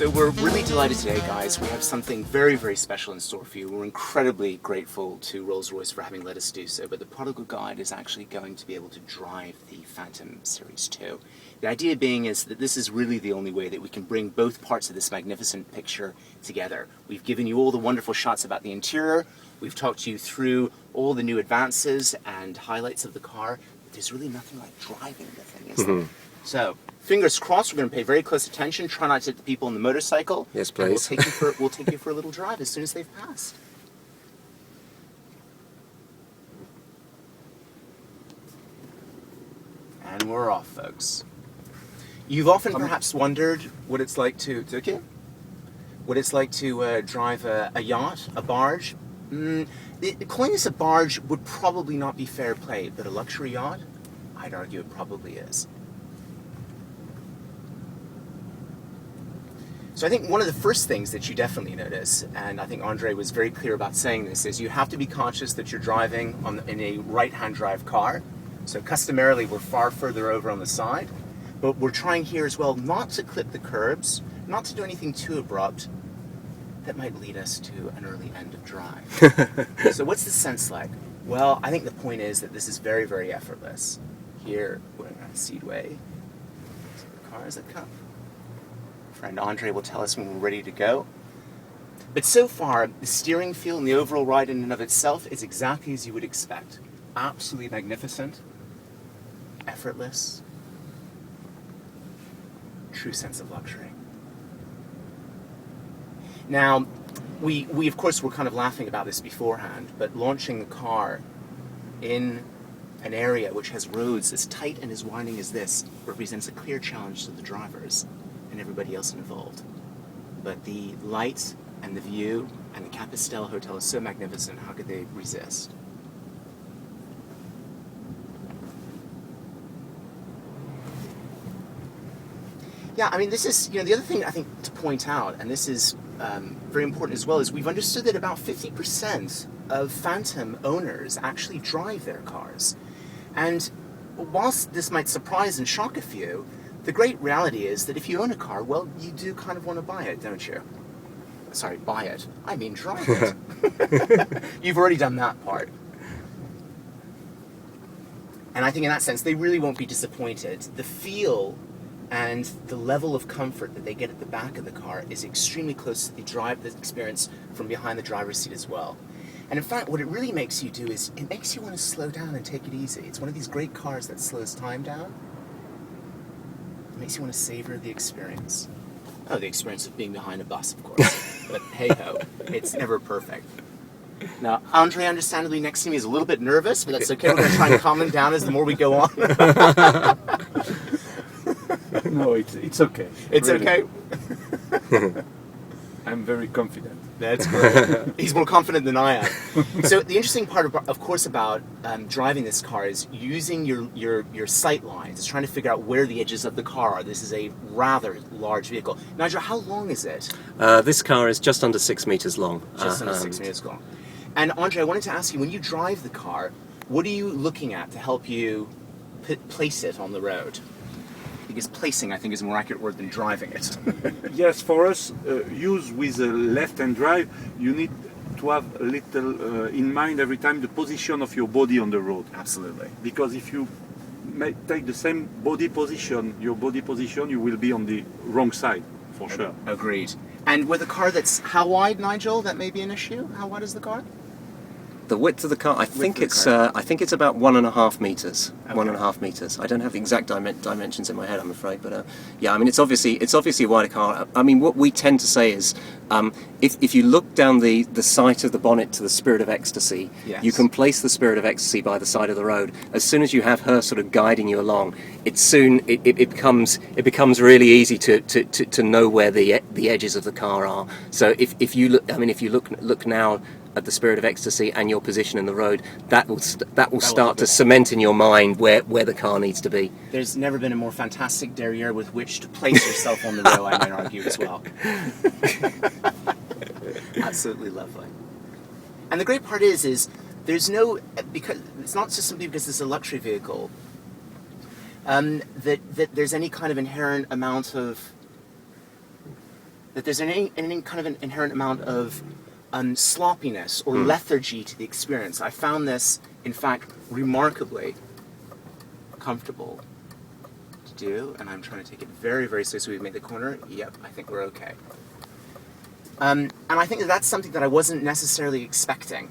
So we're really delighted today, guys. We have something very, very special in store for you. We're incredibly grateful to Rolls-Royce for having let us do so, but the prodigal guide is actually going to be able to drive the Phantom Series 2. The idea being is that this is really the only way that we can bring both parts of this magnificent picture together. We've given you all the wonderful shots about the interior. We've talked to you through all the new advances and highlights of the car. But there's really nothing like driving the thing, is there? So, fingers crossed, we're going to pay very close attention, try not to hit the people on the motorcycle. Yes, please. We'll take you for a little drive as soon as they've passed. And we're off, folks. You've often perhaps wondered what it's like to drive a yacht, a barge. Calling this a barge would probably not be fair play, but a luxury yacht, I'd argue it probably is. So I think one of the first things that you definitely notice, and I think Andre was very clear about saying this, is you have to be conscious that you're driving in a right-hand drive car. So customarily we're far further over on the side, but we're trying here as well not to clip the curbs, not to do anything too abrupt that might lead us to an early end of drive. So what's the sense like? Well, I think the point is that this is very, very effortless. Here we're in a seatway. So the cars that come. Friend Andre will tell us when we're ready to go. But so far, the steering feel and the overall ride in and of itself is exactly as you would expect. Absolutely magnificent, effortless, true sense of luxury. Now, we of course were kind of laughing about this beforehand, but launching the car in an area which has roads as tight and as winding as this represents a clear challenge to the drivers and everybody else involved. But the lights and the view and the Capistel Hotel is so magnificent, how could they resist? Yeah, I mean, this is, the other thing I think to point out, and this is very important as well, is we've understood that about 50% of Phantom owners actually drive their cars. And whilst this might surprise and shock a few, the great reality is that if you own a car, well, you do kind of want to buy it, don't you? Sorry, buy it. I mean drive it. You've already done that part. And I think in that sense, they really won't be disappointed. The feel and the level of comfort that they get at the back of the car is extremely close to the experience from behind the driver's seat as well. And in fact, what it really makes you do is it makes you want to slow down and take it easy. It's one of these great cars that slows time down. It makes you want to savor the experience. Oh, the experience of being behind a bus, of course. But hey-ho, it's never perfect. Now, Andre, understandably, next to me is a little bit nervous, but that's okay. We're going to try and calm him down as the more we go on. No, it's okay. It's really. Okay? I'm very confident. That's great. He's more confident than I am. So the interesting part, of course, about driving this car is using your sight lines. It's trying to figure out where the edges of the car are. This is a rather large vehicle. Nigel, how long is it? This car is just under 6 meters long. Just under 6 meters long. And Andre, I wanted to ask you, when you drive the car, what are you looking at to help you place it on the road? Because placing, I think, is a more accurate word than driving it. Yes, for us, use with a left-hand drive, you need to have a little in mind every time the position of your body on the road. Absolutely. Because if you take the same body position, you will be on the wrong side, for sure. Agreed. And with a car that's how wide, Nigel? That may be an issue. How wide is the car? The width of the car, I think it's about 1.5 meters. Okay. 1.5 meters. I don't have the exact dimensions in my head, I'm afraid, but yeah, I mean it's obviously a wider car. I mean, what we tend to say is, if you look down the sight of the bonnet to the Spirit of Ecstasy, yes, you can place the Spirit of Ecstasy by the side of the road. As soon as you have her sort of guiding you along, it becomes really easy to know where the edges of the car are. So if you look now at the Spirit of Ecstasy and your position in the road, that will start to cement in your mind where the car needs to be. There's never been a more fantastic derriere with which to place yourself on the road, I might argue as well. Absolutely lovely. And the great part is there's no, because it's not just simply because it's a luxury vehicle, that there's any kind of inherent amount of that there's any kind of an inherent amount of sloppiness or lethargy to the experience. I found this, in fact, remarkably comfortable to do, and I'm trying to take it very, very slow so we've made the corner. Yep, I think we're okay. And I think that's something that I wasn't necessarily expecting.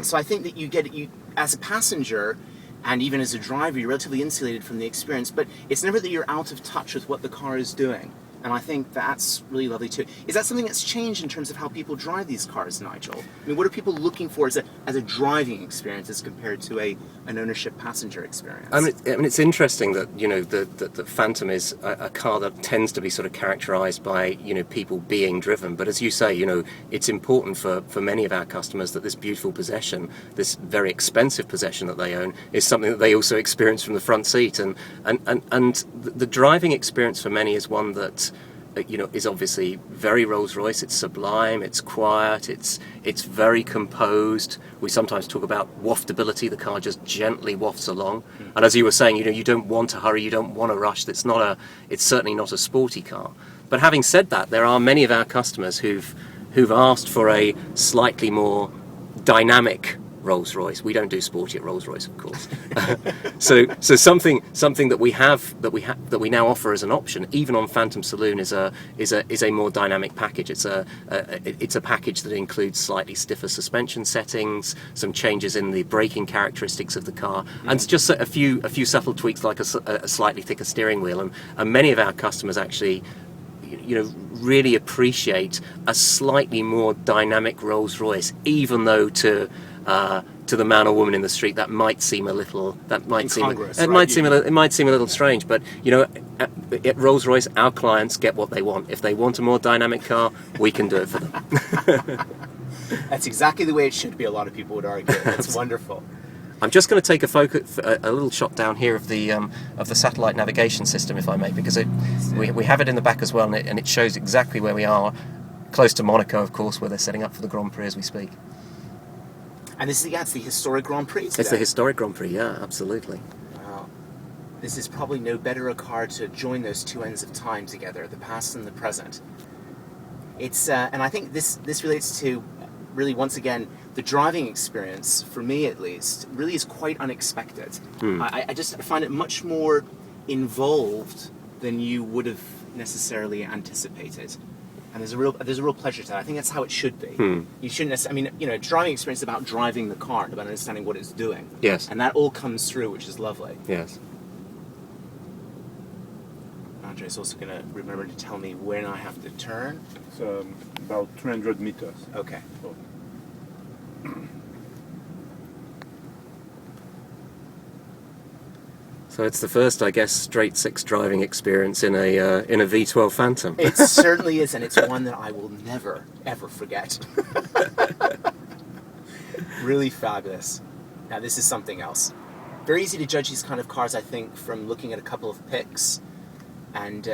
So I think that you as a passenger and even as a driver, you're relatively insulated from the experience, but it's never that you're out of touch with what the car is doing. And I think that's really lovely too. Is that something that's changed in terms of how people drive these cars, Nigel? I mean, what are people looking for as a driving experience as compared to an ownership passenger experience? I mean, it's interesting that, you know, the Phantom is a car that tends to be sort of characterised by, you know, people being driven. But as you say, you know, it's important for many of our customers that this beautiful possession, this very expensive possession that they own, is something that they also experience from the front seat. And the driving experience for many is one that, you know, is obviously very Rolls-Royce. It's sublime, it's quiet, it's very composed. We sometimes talk about waftability. The car just gently wafts along. And as you were saying, you know, you don't want to hurry, you don't want to rush. It's certainly not a sporty car. But having said that, there are many of our customers who've asked for a slightly more dynamic Rolls-Royce. We don't do sporty at Rolls-Royce, of course. so something that we now offer as an option, even on Phantom Saloon, is a more dynamic package. It's a package that includes slightly stiffer suspension settings, some changes in the braking characteristics of the car, and just a few subtle tweaks like a slightly thicker steering wheel. And many of our customers actually, you know, really appreciate a slightly more dynamic Rolls-Royce, even though to the man or woman in the street that might seem a little might seem a little strange. But you know, at Rolls-Royce, our clients get what they want. If they want a more dynamic car, we can do it for them. That's exactly the way it should be. A lot of people would argue. That's wonderful. I'm just going to take a little shot down here of the satellite navigation system, if I may, because we have it in the back as well, and it shows exactly where we are, close to Monaco, of course, where they're setting up for the Grand Prix as we speak. And it's the historic Grand Prix today. It's the historic Grand Prix, yeah, absolutely. Wow. This is probably no better a car to join those two ends of time together, the past and the present. It's and I think this relates to, really, once again, the driving experience, for me at least, really is quite unexpected. I just find it much more involved than you would have necessarily anticipated. And there's a real pleasure to that. I think that's how it should be. You shouldn't necessarily, I mean, you know, driving experience is about driving the car, about understanding what it's doing. Yes. And that all comes through, which is lovely. Yes. Andre's also going to remember to tell me when I have to turn. It's about 300 meters. Okay. So. So it's the first, I guess, straight six driving experience in a V12 Phantom. It certainly is, and it's one that I will never, ever forget. Really fabulous. Now this is something else. Very easy to judge these kind of cars, I think, from looking at a couple of pics and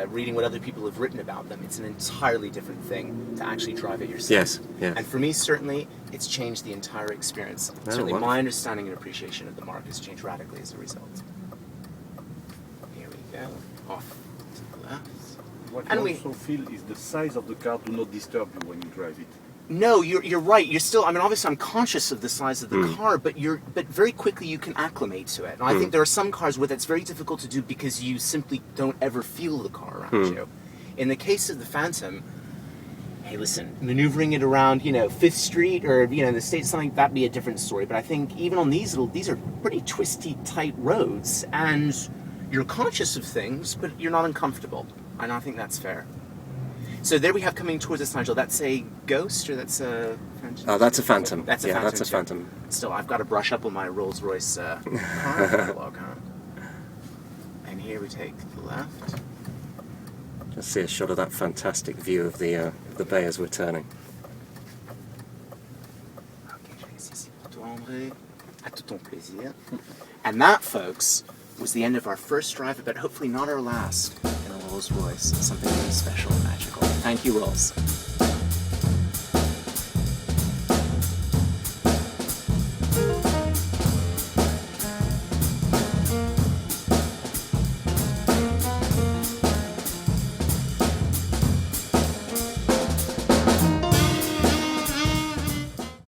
reading what other people have written about them. It's an entirely different thing to actually drive it yourself. Yes, yes. And for me, certainly, it's changed the entire experience. Oh, Certainly, wonderful. my understanding and appreciation of the marque has changed radically as a result. Here we go. Off to the left. What And you we- also feel is the size of the car do not disturb you when you drive it. No, you're right. You're still. I mean, obviously, I'm conscious of the size of the car, but very quickly you can acclimate to it. And I think there are some cars where that's very difficult to do because you simply don't ever feel the car around you. In the case of the Phantom, hey, listen, maneuvering it around, you know, Fifth Street or in the States, something that'd be a different story. But I think even on these are pretty twisty, tight roads, and you're conscious of things, but you're not uncomfortable. And I think that's fair. So there we have coming towards us, Nigel. That's a Ghost, or that's a Phantom? Oh, that's a Phantom. That's a yeah, Phantom. that's a too. Phantom. Still, I've got to brush up on my Rolls-Royce car catalog, huh? And here we take the left. Just see a shot of that fantastic view of the bay as we're turning. Okay, je vais ici pour toi, André. À tout ton plaisir. And that, folks, was the end of our first drive, but hopefully not our last in a Rolls-Royce. Something really special and magical. Thank you, Rolls.